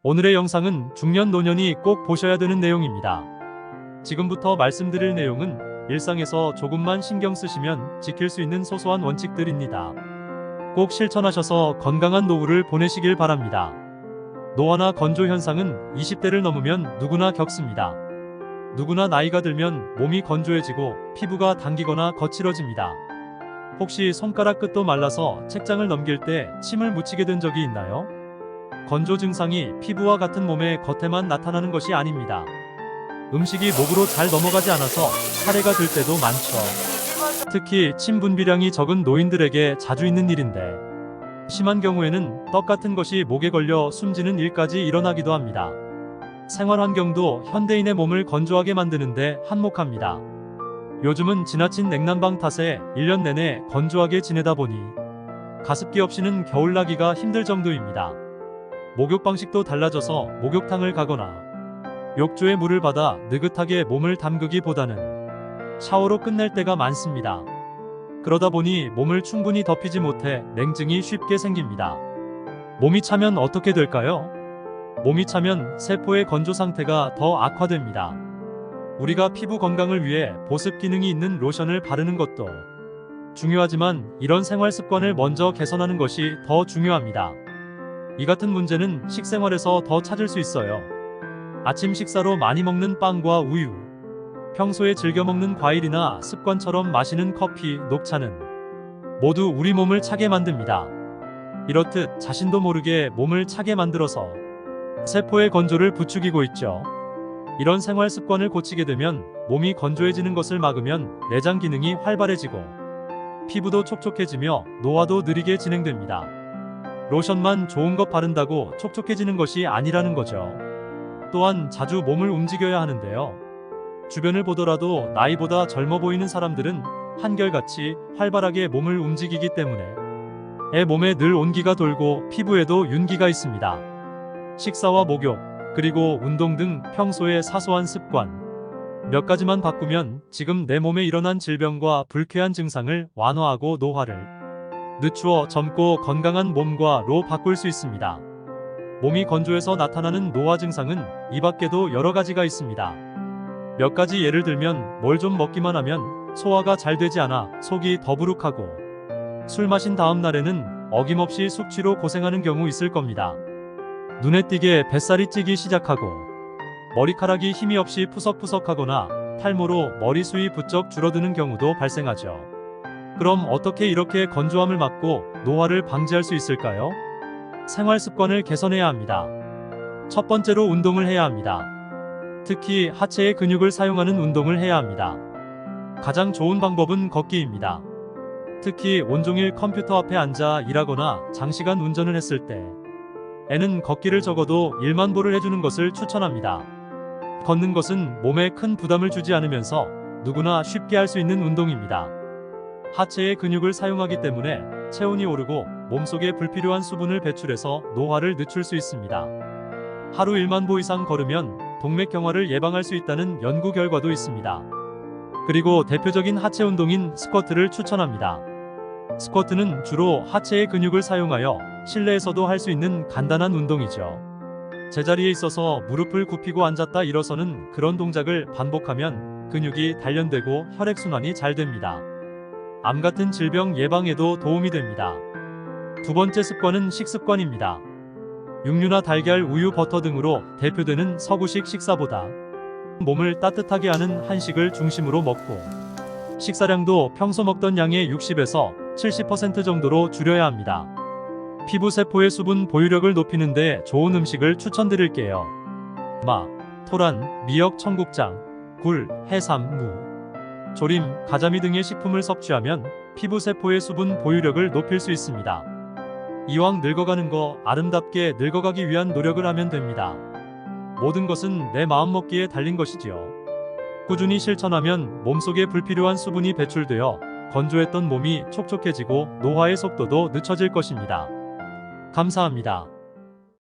오늘의 영상은 중년 노년이 꼭 보셔야 되는 내용입니다. 지금부터 말씀드릴 내용은 일상에서 조금만 신경 쓰시면 지킬 수 있는 소소한 원칙들입니다. 꼭 실천하셔서 건강한 노후를 보내시길 바랍니다. 노화나 건조 현상은 20대를 넘으면 누구나 겪습니다. 누구나 나이가 들면 몸이 건조해지고 피부가 당기거나 거칠어집니다. 혹시 손가락 끝도 말라서 책장을 넘길 때 침을 묻히게 된 적이 있나요? 건조 증상이 피부와 같은 몸의 겉에만 나타나는 것이 아닙니다. 음식이 목으로 잘 넘어가지 않아서 사례가 들 때도 많죠. 특히 침 분비량이 적은 노인들에게 자주 있는 일인데, 심한 경우에는 떡 같은 것이 목에 걸려 숨지는 일까지 일어나기도 합니다. 생활 환경도 현대인의 몸을 건조하게 만드는데 한몫합니다. 요즘은 지나친 냉난방 탓에 1년 내내 건조하게 지내다 보니 가습기 없이는 겨울나기가 힘들 정도입니다. 목욕 방식도 달라져서 목욕탕을 가거나 욕조에 물을 받아 느긋하게 몸을 담그기보다는 샤워로 끝낼 때가 많습니다. 그러다 보니 몸을 충분히 덮이지 못해 냉증이 쉽게 생깁니다. 몸이 차면 어떻게 될까요? 몸이 차면 세포의 건조 상태가 더 악화됩니다. 우리가 피부 건강을 위해 보습 기능이 있는 로션을 바르는 것도 중요하지만 이런 생활 습관을 먼저 개선하는 것이 더 중요합니다. 이 같은 문제는 식생활에서 더 찾을 수 있어요. 아침 식사로 많이 먹는 빵과 우유, 평소에 즐겨 먹는 과일이나 습관처럼 마시는 커피, 녹차는 모두 우리 몸을 차게 만듭니다. 이렇듯 자신도 모르게 몸을 차게 만들어서 세포의 건조를 부추기고 있죠. 이런 생활 습관을 고치게 되면 몸이 건조해지는 것을 막으면 내장 기능이 활발해지고 피부도 촉촉해지며 노화도 느리게 진행됩니다. 로션만 좋은 것 바른다고 촉촉해지는 것이 아니라는 거죠. 또한 자주 몸을 움직여야 하는데요. 주변을 보더라도 나이보다 젊어 보이는 사람들은 한결같이 활발하게 몸을 움직이기 때문에 몸에 늘 온기가 돌고 피부에도 윤기가 있습니다. 식사와 목욕, 그리고 운동 등 평소의 사소한 습관 몇 가지만 바꾸면 지금 내 몸에 일어난 질병과 불쾌한 증상을 완화하고 노화를 늦추어 젊고 건강한 몸과로 바꿀 수 있습니다. 몸이 건조해서 나타나는 노화 증상은 이 밖에도 여러 가지가 있습니다. 몇 가지 예를 들면 뭘 좀 먹기만 하면 소화가 잘 되지 않아 속이 더부룩하고, 술 마신 다음 날에는 어김없이 숙취로 고생하는 경우 있을 겁니다. 눈에 띄게 뱃살이 찌기 시작하고 머리카락이 힘이 없이 푸석푸석하거나 탈모로 머리숱이 부쩍 줄어드는 경우도 발생하죠. 그럼 어떻게 이렇게 건조함을 막고 노화를 방지할 수 있을까요? 생활 습관을 개선해야 합니다. 첫 번째로 운동을 해야 합니다. 특히 하체의 근육을 사용하는 운동을 해야 합니다. 가장 좋은 방법은 걷기입니다. 특히 온종일 컴퓨터 앞에 앉아 일하거나 장시간 운전을 했을 때에는 걷기를 적어도 1만 보를 해주는 것을 추천합니다. 걷는 것은 몸에 큰 부담을 주지 않으면서 누구나 쉽게 할 수 있는 운동입니다. 하체의 근육을 사용하기 때문에 체온이 오르고 몸속에 불필요한 수분을 배출해서 노화를 늦출 수 있습니다. 하루 1만 보 이상 걸으면 동맥경화를 예방할 수 있다는 연구 결과도 있습니다. 그리고 대표적인 하체 운동인 스쿼트를 추천합니다. 스쿼트는 주로 하체의 근육을 사용하여 실내에서도 할 수 있는 간단한 운동이죠. 제자리에 있어서 무릎을 굽히고 앉았다 일어서는 그런 동작을 반복하면 근육이 단련되고 혈액순환이 잘 됩니다. 암 같은 질병 예방에도 도움이 됩니다. 두 번째 습관은 식습관입니다. 육류나 달걀, 우유, 버터 등으로 대표되는 서구식 식사보다 몸을 따뜻하게 하는 한식을 중심으로 먹고, 식사량도 평소 먹던 양의 60에서 70% 정도로 줄여야 합니다. 피부 세포의 수분 보유력을 높이는 데 좋은 음식을 추천드릴게요. 마, 토란, 미역, 청국장, 굴, 해삼, 무, 조림, 가자미 등의 식품을 섭취하면 피부 세포의 수분 보유력을 높일 수 있습니다. 이왕 늙어가는 거 아름답게 늙어가기 위한 노력을 하면 됩니다. 모든 것은 내 마음먹기에 달린 것이지요. 꾸준히 실천하면 몸속에 불필요한 수분이 배출되어 건조했던 몸이 촉촉해지고 노화의 속도도 늦춰질 것입니다. 감사합니다.